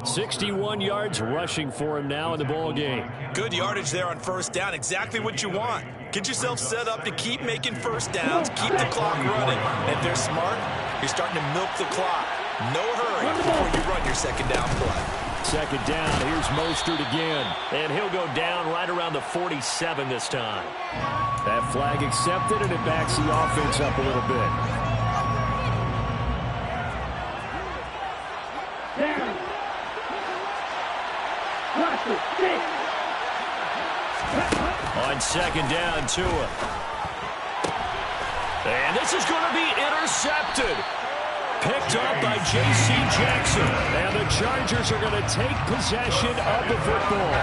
61 yards rushing for him now in the ball game. Good yardage there on first down. Exactly what you want. Get yourself set up to keep making first downs, keep the clock running. And if they're smart, you're starting to milk the clock. No hurry before you run your second down play. Second down, here's Mostert again. And he'll go down right around the 47 this time. That flag accepted, and it backs the offense up a little bit. On second down, Tua. And this is going to be intercepted. Picked up by J.C. Jackson. And the Chargers are going to take possession of the football.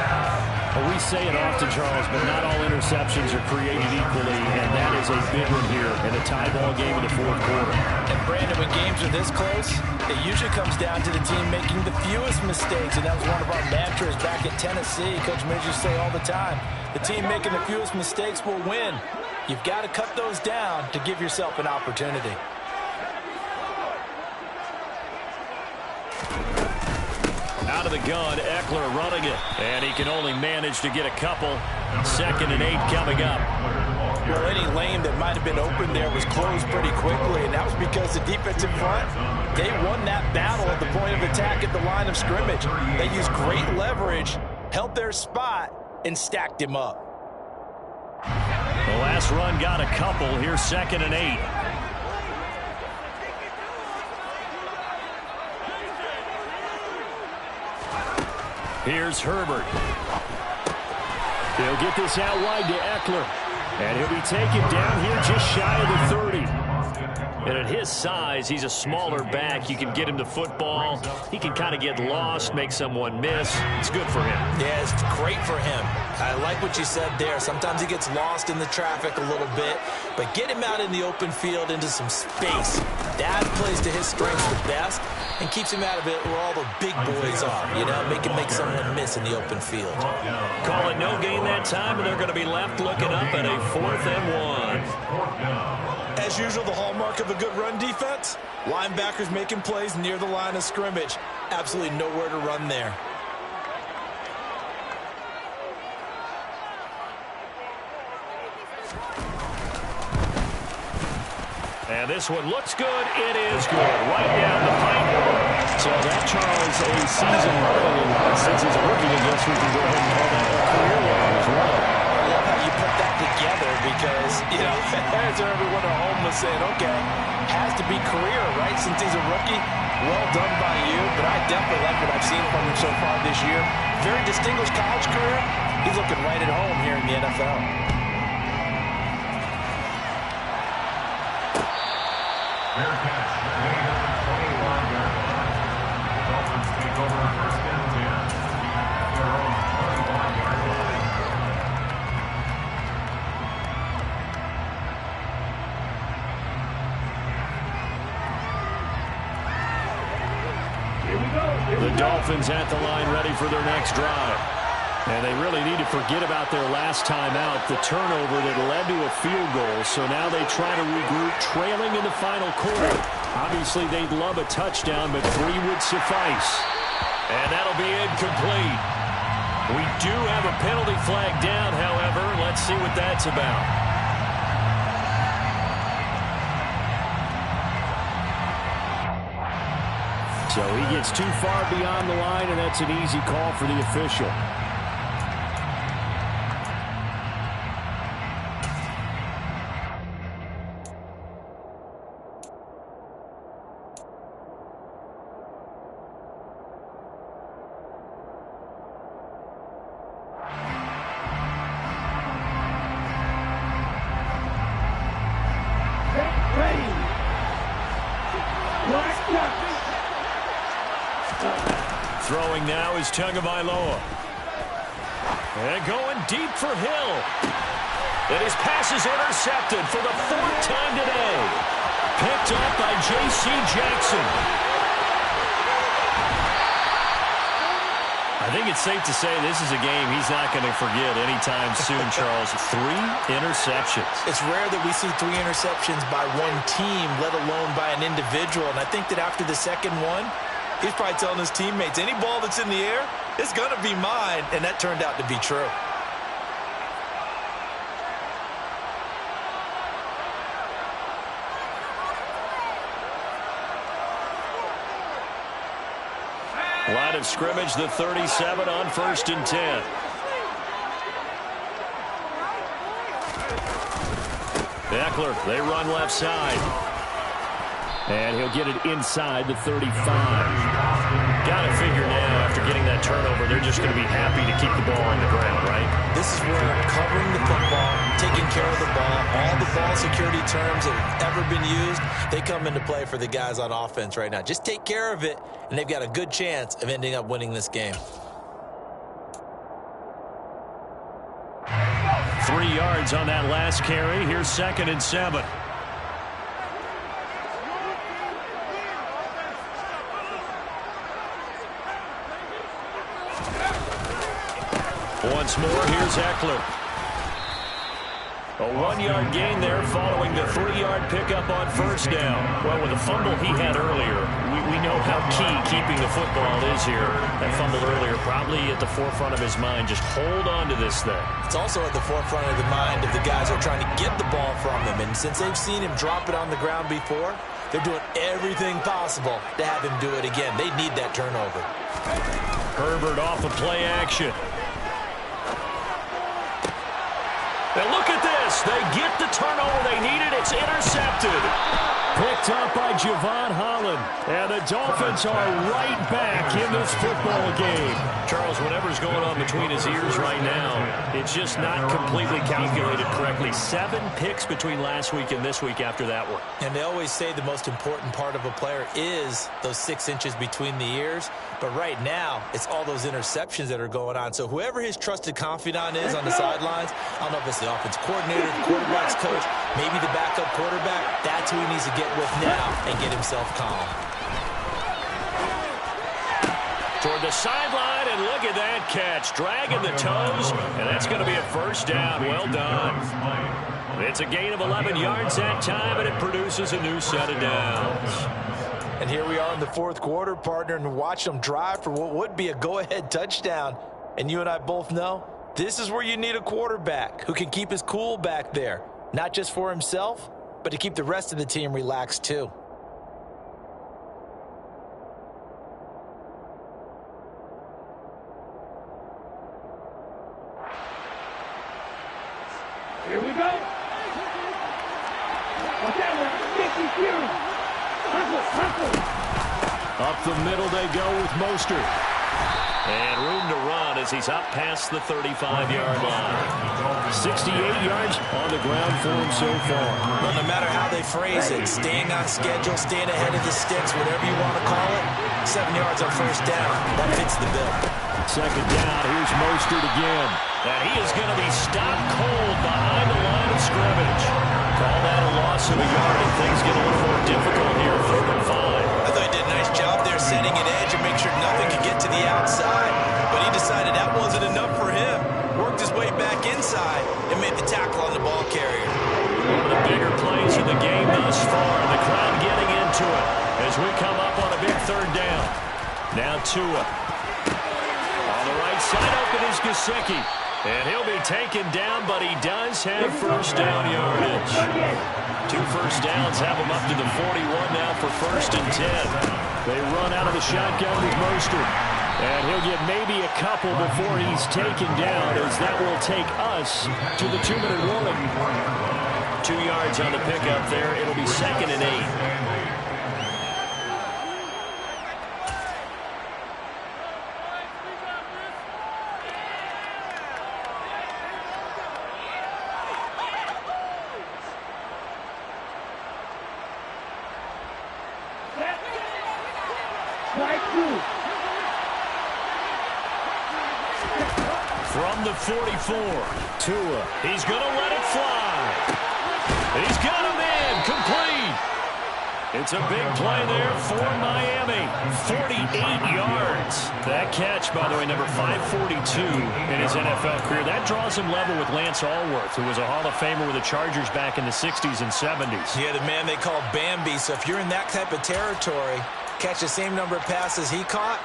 Well, we say it often, Charles, but not all interceptions are created equally, and that is a big one here in a tie ball game in the fourth quarter. And, Brandon, when games are this close, it usually comes down to the team making the fewest mistakes, and that was one of our mantras back at Tennessee. Coach Midge used to say all the time, the team making the fewest mistakes will win. You've got to cut those down to give yourself an opportunity. Out of the gun, Eckler running it. And he can only manage to get a couple. 2nd and 8 coming up. Well, any lane that might have been open there was closed pretty quickly, and that was because the defensive front, they won that battle at the point of attack at the line of scrimmage. They used great leverage, held their spot, and stacked him up. The last run got a couple. Here's 2nd and 8. Here's Herbert. He'll get this out wide to Eckler. And he'll be taken down here just shy of the 30. And at his size, he's a smaller back. You can get him the football. He can kind of get lost, make someone miss. It's good for him. Yeah, it's great for him. I like what you said there. Sometimes he gets lost in the traffic a little bit, but get him out in the open field into some space. That plays to his strengths the best and keeps him out of it where all the big boys are, you know, make someone miss in the open field. Call it no gain that time, and they're going to be left looking up at a 4th and 1. As usual, the hallmark of a good run defense, linebackers making plays near the line of scrimmage. Absolutely nowhere to run there. And this one looks good. It is good. Right down the pipe. So that, Charles, a season long, and since he's working against, we can go ahead and call that a career long as well. I love how you put that together because, you know, as everyone at home was saying, okay, has to be career, right, since he's a rookie. Well done by you, but I definitely like what I've seen from him so far this year. Very distinguished college career. He's looking right at home here in the NFL. Fair catch. Made at the 21-yard line. The Dolphins take over first and 10 at their own 21-yard line. The Dolphins at the line ready for their next drive. And they really need to forget about their last time out, the turnover that led to a field goal. So now they try to regroup, trailing in the final quarter. Obviously, they'd love a touchdown, but 3 would suffice. And that'll be incomplete. We do have a penalty flag down, however. Let's see what that's about. So he gets too far beyond the line, and that's an easy call for the official. Throwing now is Tagovailoa. And going deep for Hill. And his pass is intercepted for the 4th time today. Picked up by J.C. Jackson. I think it's safe to say this is a game he's not going to forget anytime soon, Charles. 3 interceptions. It's rare that we see 3 interceptions by one team, let alone by an individual. And I think that after the second one, he's probably telling his teammates, any ball that's in the air, it's going to be mine. And that turned out to be true. Line of scrimmage, the 37 on 1st and 10. Eckler, they run left side. And he'll get it inside the 35. Got to figure now, after getting that turnover, they're just going to be happy to keep the ball on the ground, right? This is where covering the football, taking care of the ball, all the ball security terms that have ever been used, they come into play for the guys on offense right now. Just take care of it, and they've got a good chance of ending up winning this game. 3 yards on that last carry. Here's 2nd and 7. Once more, here's Eckler. A 1-yard gain there following the 3-yard pickup on 1st down. Well, with the fumble he had earlier, we know how key keeping the football is here. That fumble earlier probably at the forefront of his mind. Just hold on to this thing. It's also at the forefront of the mind of the guys who are trying to get the ball from him. And since they've seen him drop it on the ground before, they're doing everything possible to have him do it again. They need that turnover. Herbert off of play action. And look at this. They get the turnover they needed. It's intercepted. Picked up by Javon Holland. And the Dolphins are right back in this football game. Charles, whatever's going on between his ears right now, it's just not completely calculated correctly. 7 picks between last week and this week after that one. And they always say the most important part of a player is those 6 inches between the ears. But right now, it's all those interceptions that are going on. So whoever his trusted confidant is on the sidelines, I don't know if it's the offense coordinator, the quarterback's coach, maybe the backup quarterback, that's who he needs to get with now and get himself calm. Toward the sideline, and look at that catch. Dragging the toes, and that's going to be a 1st down. Well done. It's a gain of 11 yards that time, and it produces a new set of downs. And here we are in the 4th quarter, partner, and watch them drive for what would be a go-ahead touchdown. And you and I both know this is where you need a quarterback who can keep his cool back there, not just for himself, but to keep the rest of the team relaxed too. Here we go. Up the middle they go with Mostert. And room to run as he's up past the 35-yard line. 68 yards on the ground for him so far. Well, no matter how they phrase it, staying on schedule, staying ahead of the sticks, whatever you want to call it, 7 yards on first down. That fits the bill. Second down, here's Mostert again. And he is going to be stopped cold behind the line of scrimmage. Call that a loss of a yard, and things get a little more difficult here, 3rd and 5. I thought he did a nice job there setting an edge and make sure nothing could get to the outside. But he decided that wasn't enough for him. Worked his way back inside and made the tackle on the ball carrier. One of the bigger plays of the game thus far. The crowd getting into it as we come up on a big 3rd down. Now Tua. On the right side open is Gesicki. And he'll be taken down, but he does have first down yardage. 2 first downs have him up to the 41 now for 1st and 10. They run out of the shotgun with Mostert. And he'll get maybe a couple before he's taken down, as that will take us to the 2-minute warning. 2 yards on the pickup there. It'll be 2nd and 8. From the 44, Tua. He's going to let it fly. He's got him in, complete. It's a big play there for Miami. 48 yards. That catch, by the way, number 542 in his NFL career. That draws him level with Lance Allworth, who was a Hall of Famer with the Chargers back in the 60s and 70s. Yeah, the man they call Bambi. So if you're in that type of territory, catch the same number of passes he caught,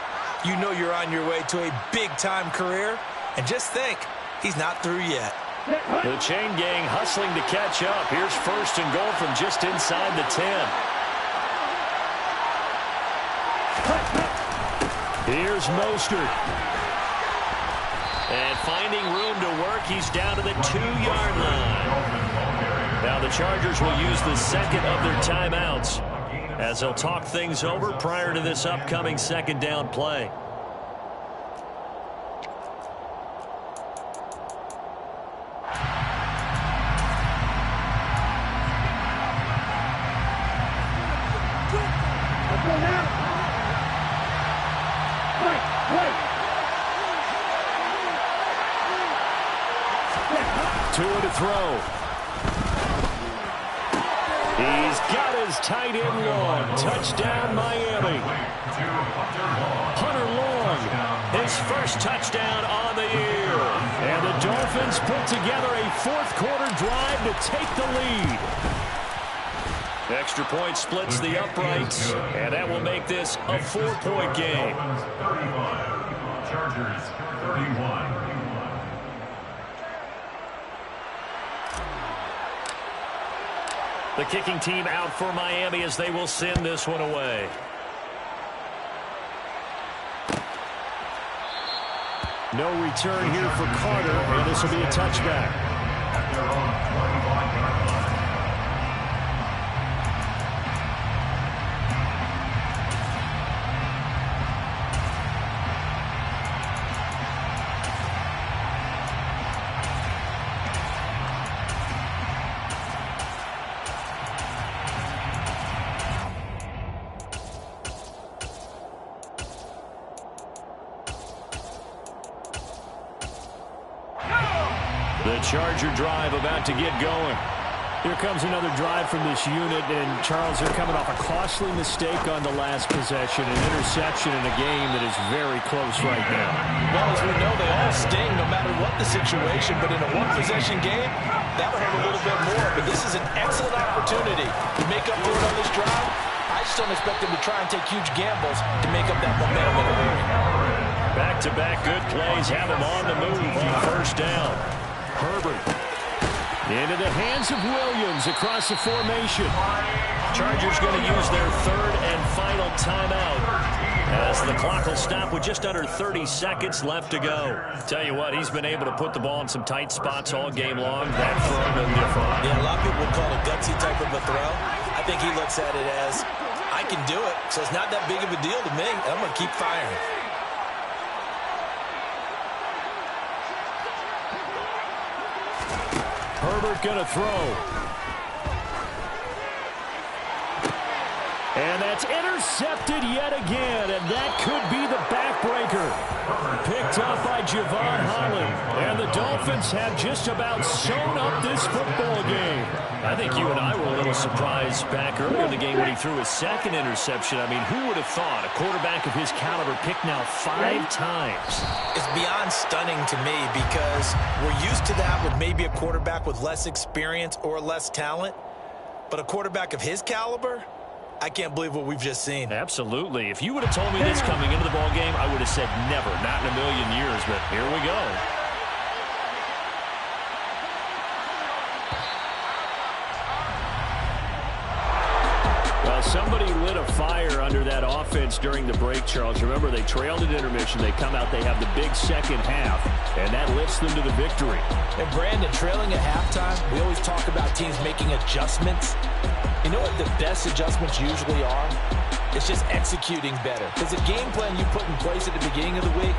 you know you're on your way to a big-time career. And just think, he's not through yet. The chain gang hustling to catch up. Here's 1st and goal from just inside the 10. Here's Mostert. And finding room to work, he's down to the 2-yard line. Now the Chargers will use the 2nd of their timeouts as they'll talk things over prior to this upcoming 2nd down play. Tua to throw. He's got his tight end long. Touchdown, Miami. Hunter Long, His first touchdown on the year. and the Dolphins put together a 4th quarter drive to take the lead. Extra point splits the uprights, and that will make this a 4-point game. 35, Chargers 31. The kicking team out for Miami as they will send this one away. No return here for Carter, and this will be a touchback. At their own 25-yard line. The Charger drive about to get going. Here comes another drive from this unit, and Charles, they're coming off a costly mistake on the last possession, an interception in a game that is very close right now. Well, as we know, they all sting no matter what the situation, but in a one-possession game, that'll hurt a little bit more. But this is an excellent opportunity to make up for it on this drive. I just don't expect them to try and take huge gambles to make up that momentum in a hurry. Back-to-back good plays have him on the move on 1st down. Herbert into the hands of Williams across the formation. Chargers going to use their 3rd and final timeout as the clock will stop with just under 30 seconds left to go. Tell you what, he's been able to put the ball in some tight spots all game long. That throw no different. Yeah, a lot of people would call it a gutsy type of a throw. I think he looks at it as, I can do it, so it's not that big of a deal to me. I'm going to keep firing. Herbert going to throw. And that's intercepted yet again, and that could be the backbreaker. Picked up by Javon Holland, and the Dolphins have just about sewn up this football game. I think you and I were a little surprised back earlier in the game when he threw his second interception. I mean, who would have thought a quarterback of his caliber picked now 5 times? It's beyond stunning to me because we're used to that with maybe a quarterback with less experience or less talent. But a quarterback of his caliber, I can't believe what we've just seen. Absolutely. If you would have told me this coming into the ballgame, I would have said never, not in a million years, but here we go. Well, somebody lit a fire under that offense during the break, Charles. Remember, they trailed at intermission. They come out, they have the big second half, and that lifts them to the victory. And Brandon, trailing at halftime, we always talk about teams making adjustments. You know what the best adjustments usually are? It's just executing better. Because the game plan you put in place at the beginning of the week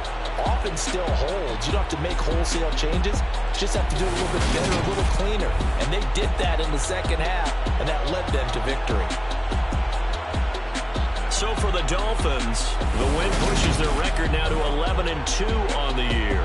often still holds. You don't have to make wholesale changes. You just have to do it a little bit better, a little cleaner. And they did that in the second half, and that led them to victory. So for the Dolphins, the win pushes their record now to 11-2 on the year.